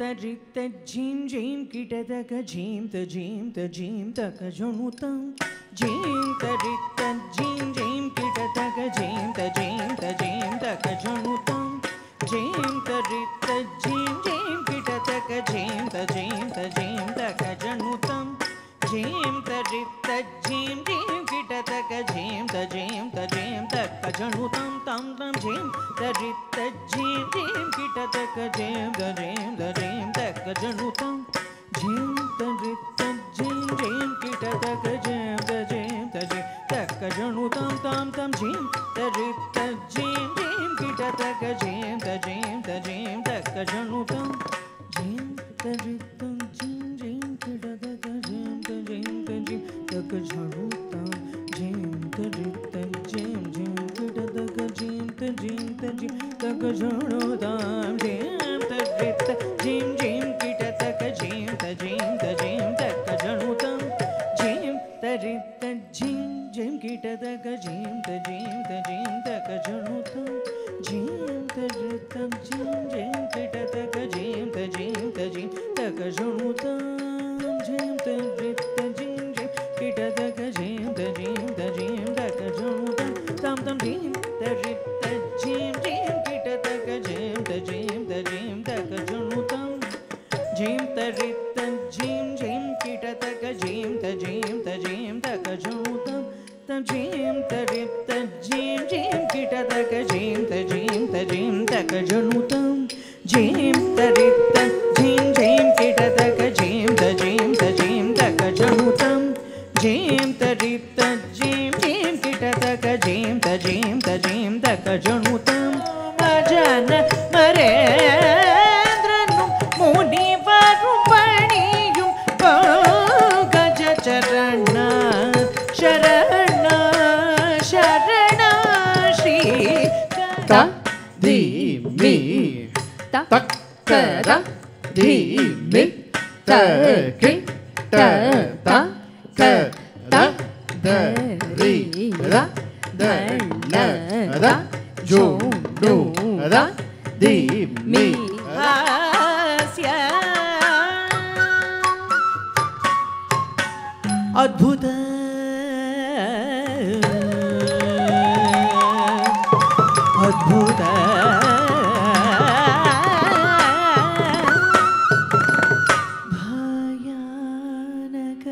ತರಿತ ಝೀಂ ಝೀಂ ಕಿಟತಕ ಝೀಂ ತ ಝೀಂ ತಕ ಜಣುತಂ ಝೀಂ ತರಿತ ಝೀಂ ಝೀಂ ಕಿಟತಕ ಝೀಂ ತ ಝೀಂ ತಕ ಜಣುತಂ ಝೀಂ ತರಿತ ಝೀಂ ಝೀಂ ಕಿಟತಕ ಝೀಂ ತ ಝೀಂ ತಕ ಜಣುತಂ ಝೀಂ ತರಿತ ಝೀಂ ಝೀಂ ಕಿಟತಕ ಝೀಂ ತ ಝೀಂ ತಕ ಜಣುತಂ ತಂ ತಂ ಝೀಂ ತರಿತ ಝೀಂ ಝೀಂ ಕಿಟತಕ ಝೀಂ ತಕ ಜಣುತಂ ಝೀಂ ತರಿತ ಝೀಂ ಝೀಂ ಕಿಟತಕ ಝೀಂ ತಕ ಜಣುತಂ ತಂ ತಂ ಝೀಂ ತರಿತ ಝೀಂ ಝೀಂ ಕಿಟತಕ ಝೀಂ ತಕ ಜಣುತಂ ಝೀಂ ತರಿತ ಝೀಂ ಝೀಂ ಕಿಟತಕ ಝೀಂ ತಕ ಜಣುತಂ ಝೀಂ ತರಿತ ಝೀಂ ಝೀಂ ಕಿಟತಕ ಝೀಂ ತಕ ಜಣುತಂ ಝೀಂ ತರಿತ ಝೀಂ ಝೀಂ ಕಿಟತಕ ಝೀಂ ತಕ ಜಣುತಂ ಝೀಂ ತರಿತ ಝೀಂ ಝೀಂ ಕಿಟತಕ ಝೀಂ ತಕ ಜಣುತಂ ಝೀಂ ತರಿತ ಝೀಂ ಝೀಂ ಕಿಟತಕ ಝೀಂ ತಕ ಜಣುತಂ ಝೀಂ ತರಿತ ಝೀಂ ಝೀಂ ಕಿಟತಕ ಝೀಂ ತಕ ಜಣುತಂ ತಂ ತಂ ಝೀಂ ತರಿತ ಝೀಂ ಝೀಂ ಕಿಟತಕ ಝೀಂ ತಕ ಜಣುತಂ ಝೀಂ ತರಿತ ಝೀಂ ಝೀಂ ಕಿಟತಕ ಝೀಂ ತಕ ಜಣುತಂ ತಂ ಝೀಂ ತರಿತ ಝೀಂ ಝೀಂ ಕಿಟತಕ ಝೀಂ ತಕ ಜಣುತಂ ಝೀಂ ತರಿತ ಝೀಂ ಝೀಂ ಕಿಟತಕ ಝೀಂ ತಕ ಜಣುತಂ ಝೀಂ ತರಿತ ಝೀಂ ಝೀಂ ಕಿಟತಕ ಝೀಂ ತಕ ಜಣುತಂ ಅಜನ ಮರೇಂದ್ರನು ಮುನಿವರು ಪಣಿಯು ಗಜ ಚರಣ ಶರಣ ಶರಣ ಶ್ರೀ ತ ದಿ ಮಿ ತಕ್ ಕರ ದಿ ಮಿ ತ ಕಿ ತ ತ ಕ ತ ದ ರಿ ರ ದ ನ ರ ಜೋ ಡು ರ ದಿ ಮಿ ಹಾಸ್ಯ ಅದ್ಭುತ ಅದ್ಭುತ ಭಯಾನಕ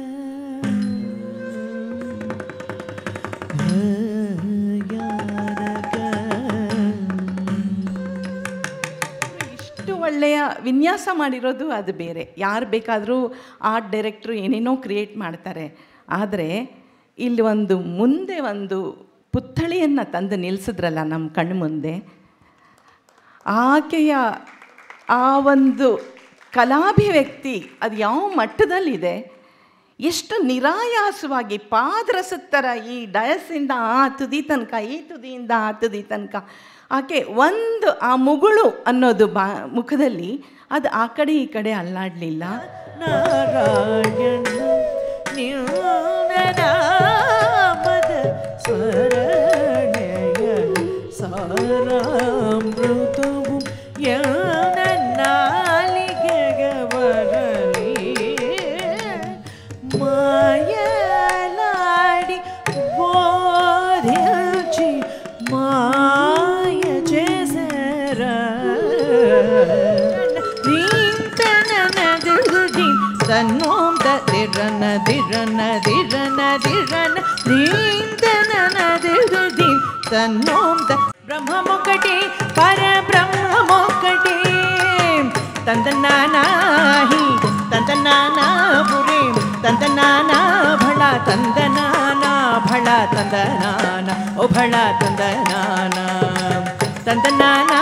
ಇಷ್ಟು ಒಳ್ಳೆಯ ವಿನ್ಯಾಸ ಮಾಡಿರೋದು ಅದು ಬೇರೆ. ಯಾರು ಬೇಕಾದರೂ ಆರ್ಟ್ ಡೈರೆಕ್ಟ್ರು ಏನೇನೋ ಕ್ರಿಯೇಟ್ ಮಾಡ್ತಾರೆ. ಆದರೆ ಇಲ್ಲಿ ಮುಂದೆ ಒಂದು ಪುತ್ಥಳಿಯನ್ನು ತಂದು ನಿಲ್ಲಿಸಿದ್ರಲ್ಲ ನಮ್ಮ ಕಣ್ಣು ಮುಂದೆ, ಆಕೆಯ ಆ ಒಂದು ಕಲಾಭಿವ್ಯಕ್ತಿ ಅದು ಯಾವ ಮಟ್ಟದಲ್ಲಿದೆ. ಎಷ್ಟು ನಿರಾಯಾಸವಾಗಿ ಪಾದರಸತ್ತರ ಈ ಡಯಸ್ಸಿಂದ ಆ ತುದಿ ತನಕ, ಈ ತುದಿಯಿಂದ ಆ ತುದಿ ತನಕ ಆಕೆ ಆ ಮುಗುಳು ಅನ್ನೋದು ಮುಖದಲ್ಲಿ ಅದು ಆ ಕಡೆ ಈ ಕಡೆ ಅಲ್ಲಾಡಲಿಲ್ಲ. ನಾರಾಯಣ ನಾಮದ ಸ್ವರಣೆಯ ಸಾರಾಮೃತವು ನಾಲಿಗೆಗೆ ಬರಲಿ ಮಾಯಲಾಡಿ ಬೋಧಿಸಿ ಮಾಯ చేసర ನೀಂತನನದಿ ತನ್ನೋಂತ ದಿರನ ದಿರನ ದಿರನ ದಿರನ ನೀಂತನನದಿ ತನ್ನೋಂತ ಬ್ರಹ್ಮಮೊಕ್ಕಟಿ ಪರಬ್ರಹ್ಮಮೊಕ್ಕಟಿ ತಂದನಾನಾಹಿ ತಂದನಾನಾಪುರಿ ತಂದನಾನಾ ಭಳ ತಂದನಾನಾ ಭಳ ತಂದನಾನ ಓ ಭಳ ತಂದನಾನ ತಂದನಾನ